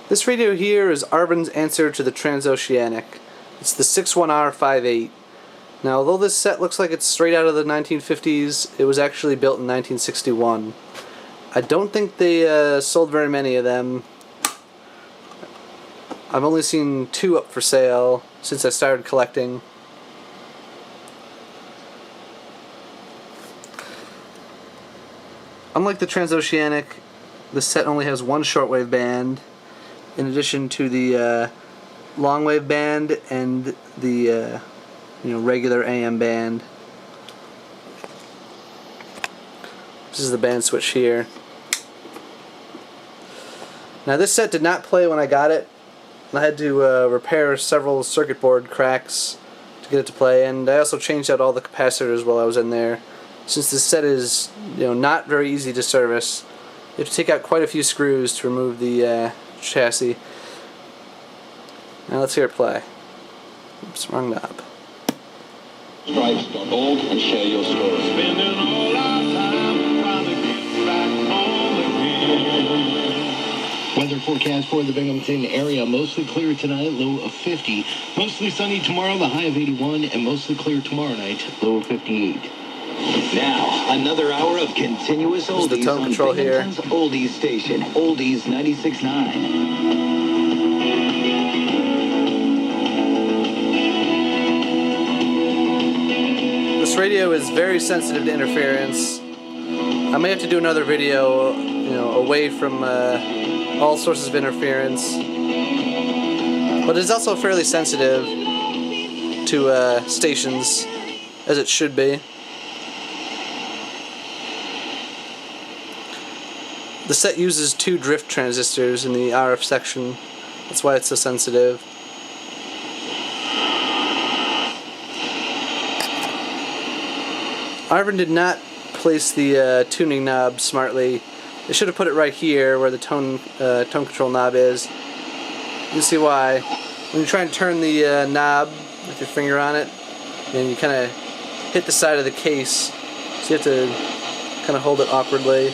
This radio here is Arvin's answer to the Transoceanic. It's the 61R58. Now, although this set looks like it's straight out of the 1950s, it was actually built in 1961. I don't think they sold very many of them. I've only seen 2 up for sale since I started collecting. Unlike the Transoceanic, this set only has 1 shortwave band, in addition to the longwave band and the regular AM band. This is the band switch here. Now this set did not play when I got it. I had to repair several circuit board cracks to get it to play, and I also changed out all the capacitors while I was in there. Since this set is not very easy to service, you have to take out quite a few screws to remove the chassis. Now let's hear it play. Oops, wrong knob. Stripes.org and share your story. Spending all our time trying to get back home again. Weather forecast for the Binghamton area: mostly clear tonight, low of 50. Mostly sunny tomorrow, the high of 81, and mostly clear tomorrow night, low of 58. Now, another hour of continuous oldies the tone on control here. Binghamton's oldies station, Oldies 96.9. This radio is very sensitive to interference. I may have to do another video, away from all sources of interference. But it's also fairly sensitive to stations, as it should be. The set uses 2 drift transistors in the RF section. That's why it's so sensitive. Arvin did not place the tuning knob smartly. They should have put it right here where the tone control knob is. You can see why. When you try and turn the knob with your finger on it, and you kind of hit the side of the case, so you have to kind of hold it awkwardly.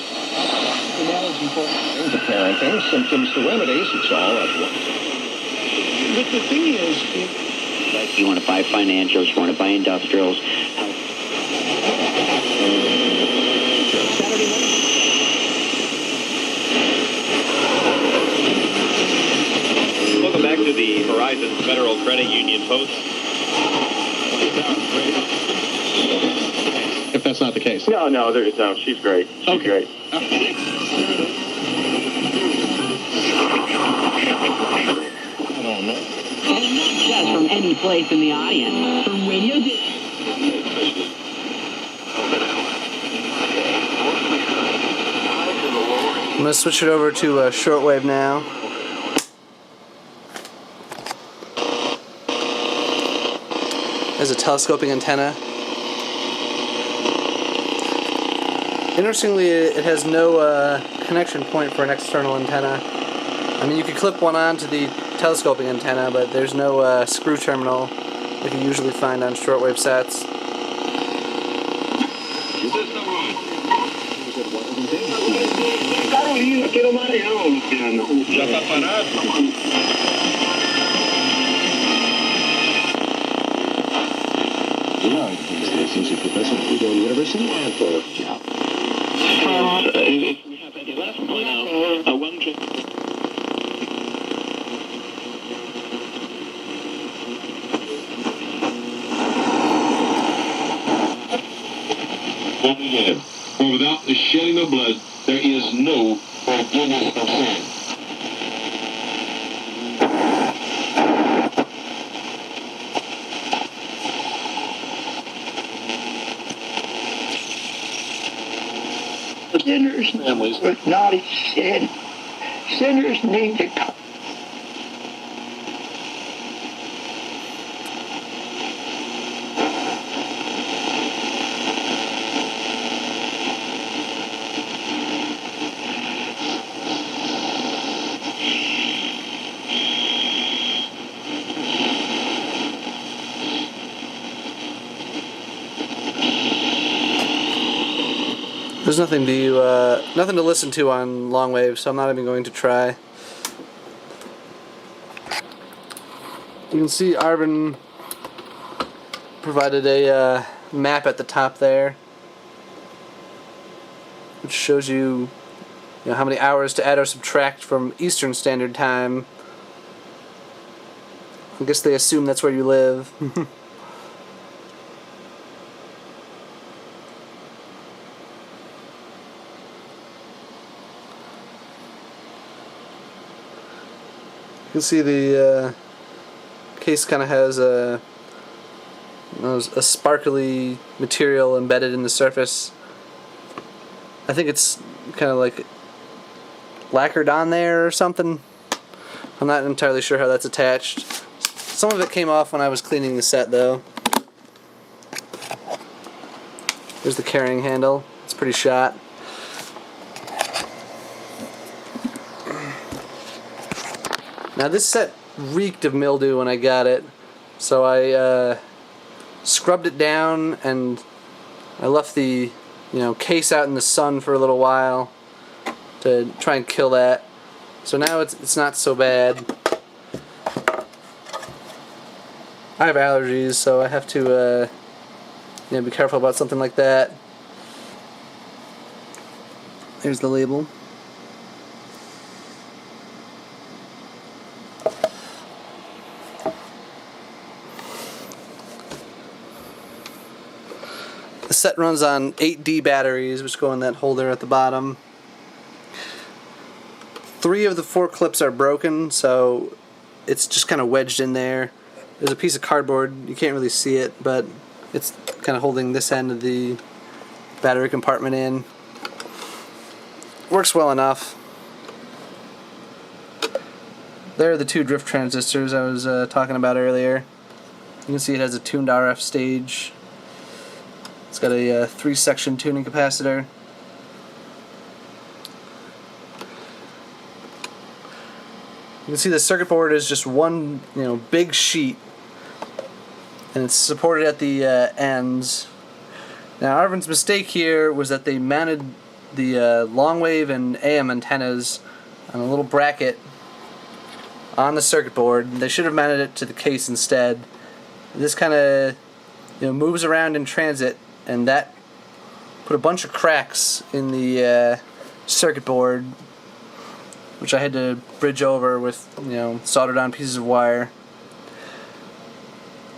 The parenting, symptoms to remedies, it's all at once. But the thing is, you want to buy financials, you want to buy industrials. Saturday morning. Welcome back to the Horizon Federal Credit Union Post. If that's not the case. No, she's great. She's great. And not just from any place in the audience, from radio to... I'm going to switch it over to shortwave now. There's a telescoping antenna. Interestingly, it has no connection point for an external antenna. I mean, you could clip one onto the telescoping antenna, but there's no screw terminal like you usually find on shortwave sets. Carolina, quiero mareado, Luciano. Ya está parado. Since you're professor at Fudo University, and for a job. For without the shedding of blood, there is no forgiveness of sin. Sinners, families with naughty sin. Sinners need to come. There's nothing to listen to on long wave, so I'm not even going to try. You can see Arvin provided a map at the top there, which shows you, how many hours to add or subtract from Eastern Standard Time. I guess they assume that's where you live. You can see the case kind of has a sparkly material embedded in the surface. I think it's kind of like lacquered on there or something. I'm not entirely sure how that's attached. Some of it came off when I was cleaning the set though. There's the carrying handle. It's pretty shot. Now this set reeked of mildew when I got it, so I scrubbed it down and I left the case out in the sun for a little while to try and kill that. So now it's not so bad. I have allergies, so I have to be careful about something like that. There's the label. The set runs on 8D batteries, which go in that holder at the bottom. 3 of the 4 clips are broken, so it's just kind of wedged in there. There's a piece of cardboard, you can't really see it, but it's kind of holding this end of the battery compartment in. Works well enough. There are the 2 drift transistors I was talking about earlier. You can see it has a tuned RF stage. It's got a 3-section tuning capacitor. You can see the circuit board is just one, big sheet, and it's supported at the ends. Now, Arvin's mistake here was that they mounted the long wave and AM antennas on a little bracket on the circuit board. They should have mounted it to the case instead. This kind of moves around in transit, and that put a bunch of cracks in the circuit board, which I had to bridge over with soldered on pieces of wire.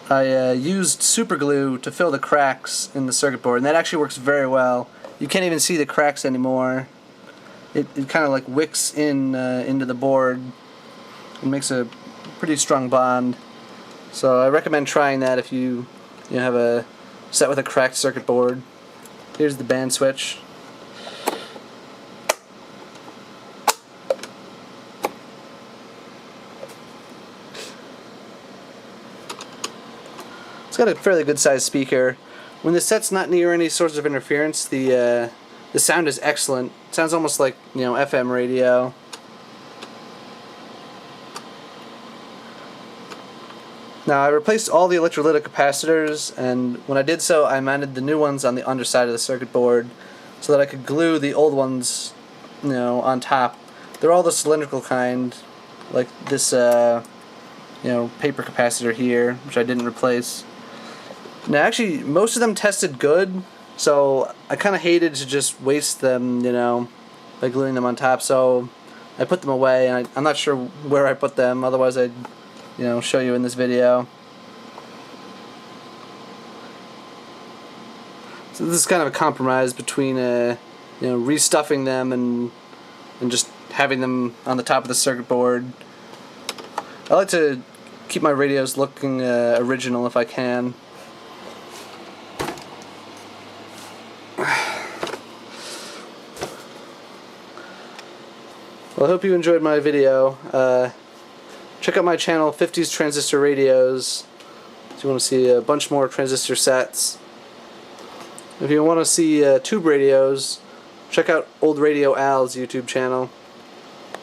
I used super glue to fill the cracks in the circuit board, and that actually works very well. You can't even see the cracks anymore. It kind of like wicks in into the board and makes a pretty strong bond. So I recommend trying that if you have a set with a cracked circuit board. Here's the band switch. It's got a fairly good sized speaker. When the set's not near any source of interference, the sound is excellent. It sounds almost like FM radio. Now I replaced all the electrolytic capacitors, and when I did so, I mounted the new ones on the underside of the circuit board so that I could glue the old ones, on top. They're all the cylindrical kind, like this, paper capacitor here, which I didn't replace. Now, actually, most of them tested good, so I kind of hated to just waste them, by gluing them on top. So I put them away, and I'm not sure where I put them. Otherwise, I'd show you in this video. So this is kind of a compromise between restuffing them and just having them on the top of the circuit board. I like to keep my radios looking original if I can. Well, I hope you enjoyed my video. Check out my channel, 50s Transistor Radios, if you want to see a bunch more transistor sets. If you want to see tube radios, check out Old Radio Al's YouTube channel.